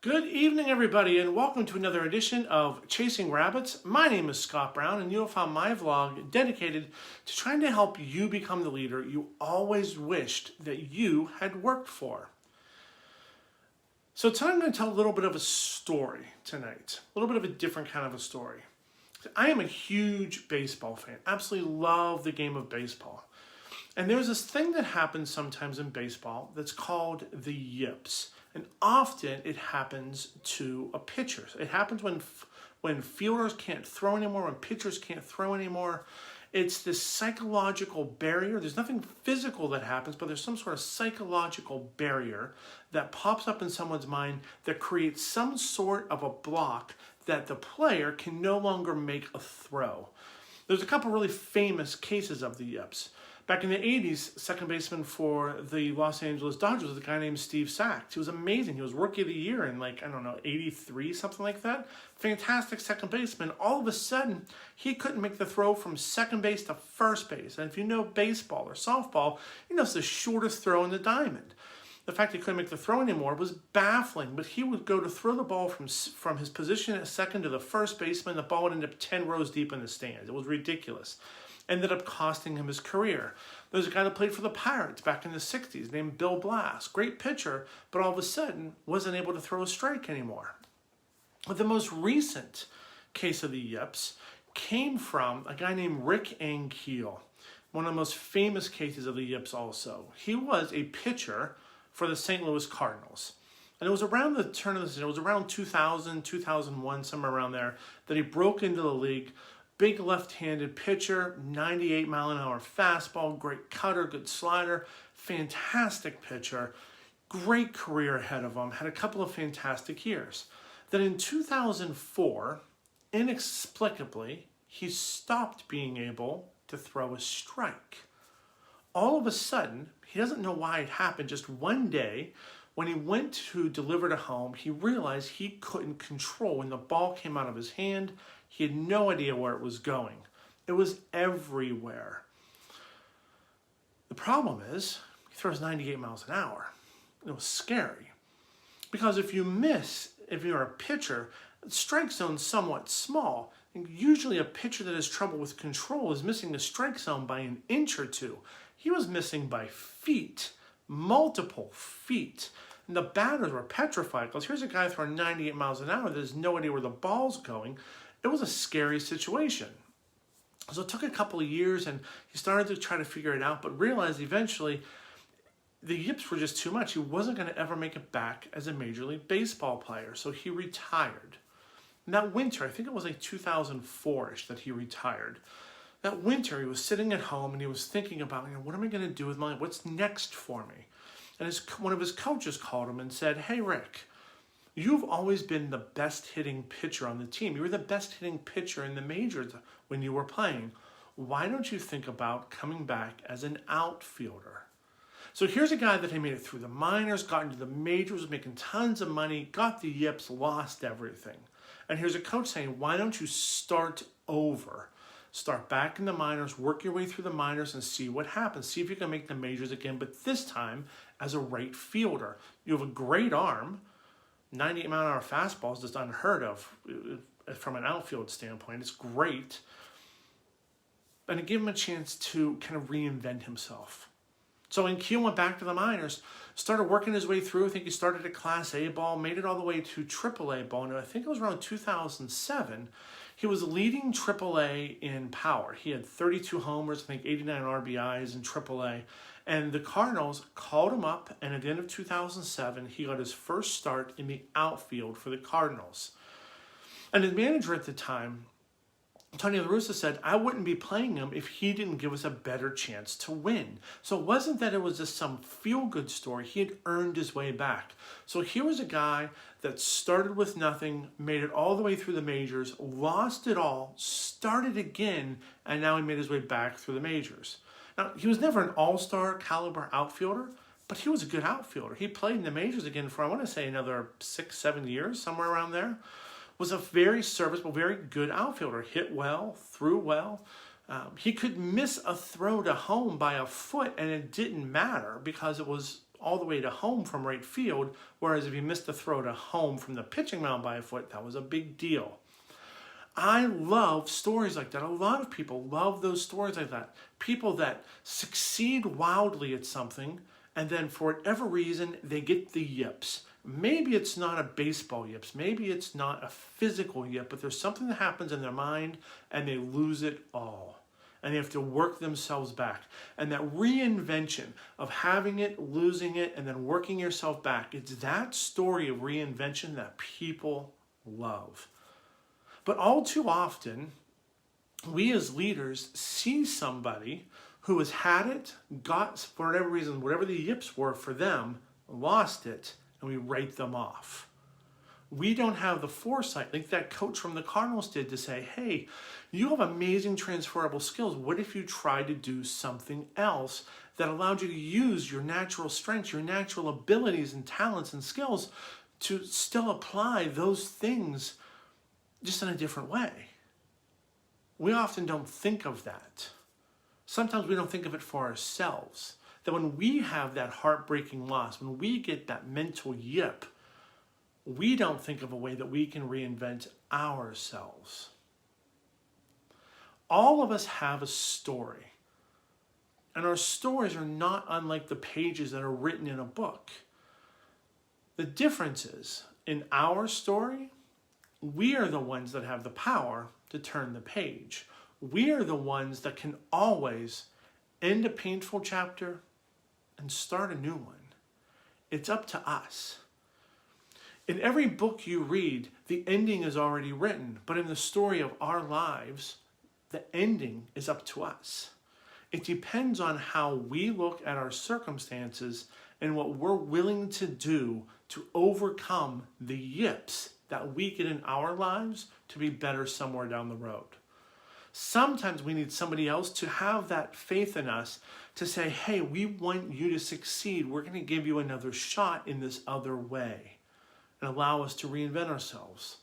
Good evening, everybody, and welcome to another edition of Chasing Rabbits. My name is Scott Brown, and you'll find my vlog dedicated to trying to help you become the leader you always wished that you had worked for. So tonight I'm going to tell a little bit of a story tonight, a little bit of a different kind of a story. I am a huge baseball fan, absolutely love the game of baseball. And there's this thing that happens sometimes in baseball that's called the yips. And often it happens to a pitcher. It happens when fielders can't throw anymore, when pitchers can't throw anymore. It's this psychological barrier. There's nothing physical that happens, but there's some sort of psychological barrier that pops up in someone's mind that creates some sort of a block that the player can no longer make a throw. There's a couple really famous cases of the yips. Back in the 80s, second baseman for the Los Angeles Dodgers was a guy named Steve Sax. He was amazing. He was Rookie of the Year in 83, something like that. Fantastic second baseman. All of a sudden, he couldn't make the throw from second base to first base. And if you know baseball or softball, you know it's the shortest throw in the diamond. The fact he couldn't make the throw anymore was baffling, but he would go to throw the ball from his position at second to the first baseman. The ball would end up 10 rows deep in the stands. It was ridiculous. Ended up costing him his career. There's a guy that played for the Pirates back in the 60s named Bill Blass. Great pitcher, but all of a sudden wasn't able to throw a strike anymore. But the most recent case of the yips came from a guy named Rick Ankiel, one of the most famous cases of the yips also. He was a pitcher for the St. Louis Cardinals. And it was around the turn of the season, it was around 2000, 2001, somewhere around there, that he broke into the league. Big left-handed pitcher, 98-mile-an-hour fastball, great cutter, good slider, fantastic pitcher, great career ahead of him, had a couple of fantastic years. Then in 2004, inexplicably, he stopped being able to throw a strike. All of a sudden, he doesn't know why it happened, just one day, when he went to deliver to home, he realized he couldn't control when the ball came out of his hand. He had no idea where it was going. It was everywhere. The problem is, he throws 98 miles an hour. It was scary. Because if you miss, if you're a pitcher, the strike zone's somewhat small. And usually a pitcher that has trouble with control is missing the strike zone by an inch or two. He was missing by feet, multiple feet. And the batters were petrified because here's a guy throwing 98 miles an hour that has no idea where the ball's going. It was a scary situation. So it took a couple of years and he started to try to figure it out, but realized eventually the yips were just too much. He wasn't going to ever make it back as a Major League Baseball player, so he retired. And that winter, I think it was like 2004-ish that he retired. That winter, he was sitting at home and he was thinking about, what am I going to do with my life? What's next for me? And one of his coaches called him and said, "Hey, Rick, you've always been the best hitting pitcher on the team. You were the best hitting pitcher in the majors when you were playing. Why don't you think about coming back as an outfielder?" So here's a guy that he made it through the minors, got into the majors, was making tons of money, got the yips, lost everything. And here's a coach saying, why don't you start over? Start back in the minors, work your way through the minors and see what happens. See if you can make the majors again, but this time as a right fielder. You have a great arm. 98-mile-an-hour fastball is just unheard of from an outfield standpoint. It's great. And it gave him a chance to kind of reinvent himself. So Ankiel went back to the minors, started working his way through. I think he started at Class A ball, made it all the way to AAA ball. And I think it was around 2007. He was leading AAA in power. He had 32 homers, I think 89 RBIs in AAA. And the Cardinals called him up, and at the end of 2007, he got his first start in the outfield for the Cardinals. And his manager at the time, Tony La Russa, said, I wouldn't be playing him if he didn't give us a better chance to win. So it wasn't that it was just some feel-good story. He had earned his way back. So here was a guy that started with nothing, made it all the way through the majors, lost it all, started again, and now he made his way back through the majors. Now, he was never an all-star caliber outfielder, but he was a good outfielder. He played in the majors again for, I want to say, another 6-7 years, somewhere around there. Was a very serviceable, very good outfielder. Hit well, threw well. He could miss a throw to home by a foot, and it didn't matter because it was all the way to home from right field, whereas if you missed the throw to home from the pitching mound by a foot, that was a big deal. I love stories like that. A lot of people love those stories like that. People that succeed wildly at something, and then for whatever reason, they get the yips. Maybe it's not a baseball yips. Maybe it's not a physical yip, but there's something that happens in their mind, and they lose it all. And they have to work themselves back. And that reinvention of having it, losing it, and then working yourself back, it's that story of reinvention that people love. But all too often, we as leaders see somebody who has had it, got, for whatever reason, whatever the yips were for them, lost it, and we write them off. We don't have the foresight, like that coach from the Cardinals did, to say, hey, you have amazing transferable skills. What if you tried to do something else that allowed you to use your natural strengths, your natural abilities and talents and skills to still apply those things just in a different way? We often don't think of that. Sometimes we don't think of it for ourselves. That when we have that heartbreaking loss, when we get that mental yip, we don't think of a way that we can reinvent ourselves. All of us have a story. And our stories are not unlike the pages that are written in a book. The difference is, in our story, we are the ones that have the power to turn the page. We are the ones that can always end a painful chapter and start a new one. It's up to us. In every book you read, the ending is already written, but in the story of our lives, the ending is up to us. It depends on how we look at our circumstances and what we're willing to do to overcome the yips that we get in our lives to be better somewhere down the road. Sometimes we need somebody else to have that faith in us to say, hey, we want you to succeed. We're going to give you another shot in this other way and allow us to reinvent ourselves.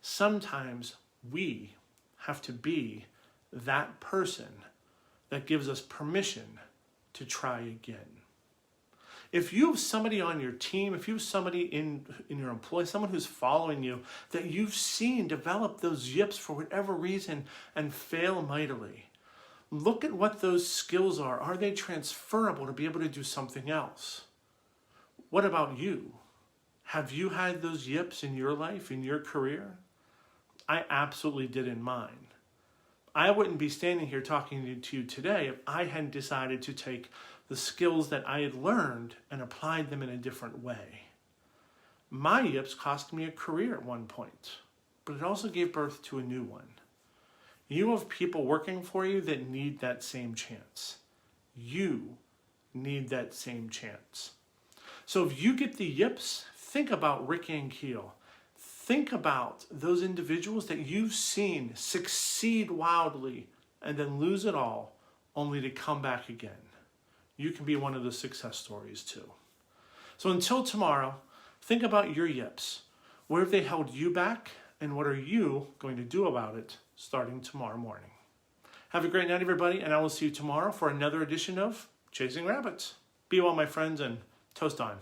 Sometimes we have to be that person that gives us permission to try again. If you have somebody on your team, if you have somebody in your employ, someone who's following you, that you've seen develop those yips for whatever reason and fail mightily, look at what those skills are. Are they transferable to be able to do something else? What about you? Have you had those yips in your life, in your career? I absolutely did in mine. I wouldn't be standing here talking to you today if I hadn't decided to take the skills that I had learned and applied them in a different way. My yips cost me a career at one point, but it also gave birth to a new one. You have people working for you that need that same chance. You need that same chance. So if you get the yips, think about Rick and Keel. Think about those individuals that you've seen succeed wildly and then lose it all only to come back again. You can be one of the success stories too. So until tomorrow, think about your yips. Where have they held you back? And what are you going to do about it starting tomorrow morning? Have a great night, everybody, and I will see you tomorrow for another edition of Chasing Rabbits. Be well, my friends, and toast on.